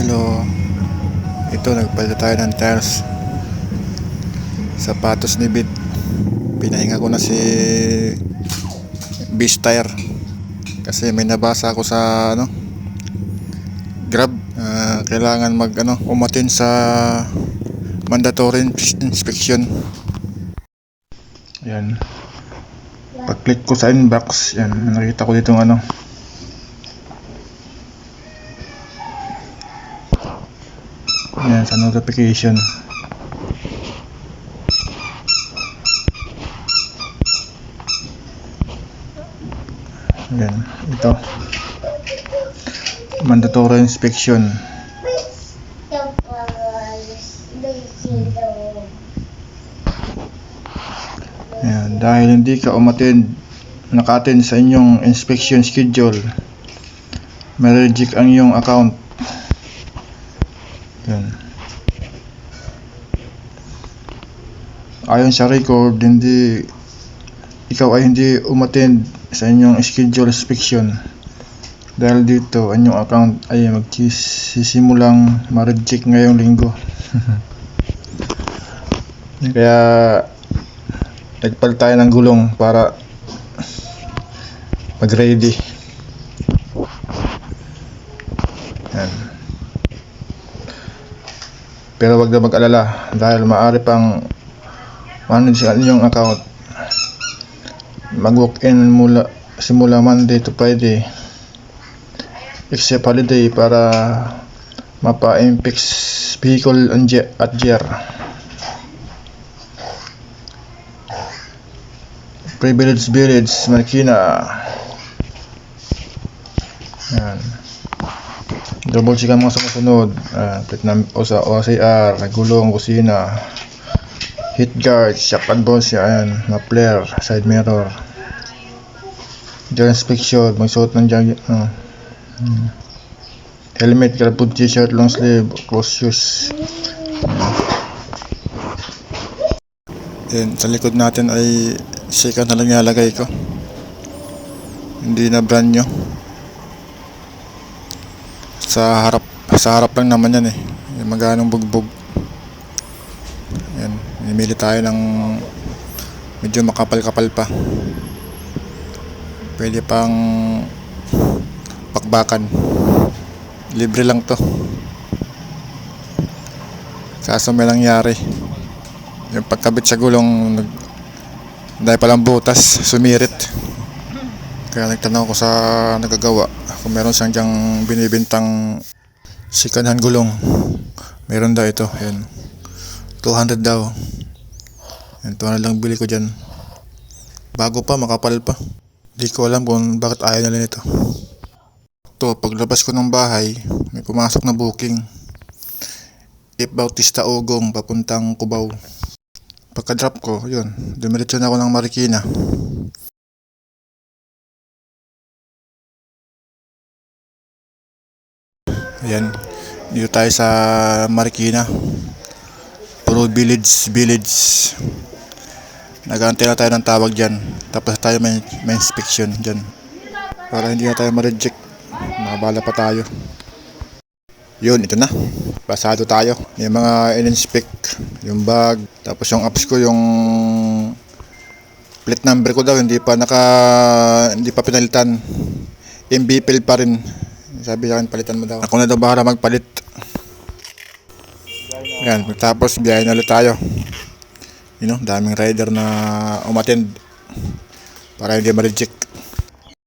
Hello. Ito, nagpalit tayo ng tires. Sapatos ni Bit. Pinahinga ko na si Beast Tire. Kasi may nabasa ako sa Grab. Kailangan umatin sa mandatory inspection. Yan. Pag-click ko sa inbox, yan, nakita ko dito yan, sa notification. Yan, ito. Mandatory inspection. Yan, dahil hindi ka naka-attend sa inyong inspection schedule, ma-reject ang iyong account. Yan. Ayon sa record, ikaw ay hindi umattend sa inyong schedule inspection. Dahil dito, ang inyong account ay magsisimulang ma-reject ngayong linggo. Kaya nagpalit tayo ng gulong para mag-ready. Yan. Pero wag na mag-alala dahil maaari pang manage ang inyong account. Mag-walk-in simula Monday to Friday except holiday para mapa-impix vehicle at GR. Privilege Village, Marikina. Yan. Double check ang mga sumusunod. Plate number sa OCR, gulong, kusina, heat guard, shock advance, yan, muffler, side mirror. Gear inspection, magsuot ng helmet, galbut, t-shirt, long sleeve, close shoes. Yan, sa likod natin ay second na lang nilalagay ko. Hindi na brand new. Sa harap lang naman yan yung maganong bugbog. Yan, nimili tayo ng medyo makapal-kapal pa. Pwede pang pakbakan. Libre lang to. Kaso may nangyari, yung pagkabit sa gulong dahil palang butas, sumirit. Kaya nagtanong ko sa nagagawa kung meron siyang dyang binibintang second hand gulong. Meron daw ito, yan, 200 daw. Yan, 200 lang bili ko dyan. Bago pa, makapal pa. Di ko alam kung bakit ayaw nila nito. Ito, paglabas ko ng bahay, may pumasok na booking. If Bautista Ugong, papuntang Cubao. Pagka-drop ko, yun, dumiretso na ako ng Marikina. Ayan, dito tayo sa Marikina. Puro village. Nag-aantay na tayo ng tawag dyan. Tapos tayo may inspection dyan. Para hindi na tayo ma-reject. Makabala pa tayo. Yun, ito na. Pasado tayo. Yung mga in-inspect, yung bag, tapos yung apps ko, yung plate number ko daw hindi pa pinalitan. MBPL pa rin. Sabi sa akin, palitan mo daw. Ako na daw bahala magpalit. Yan, tapos biyahe na ulit tayo. Daming rider na umattend para hindi ma-reject.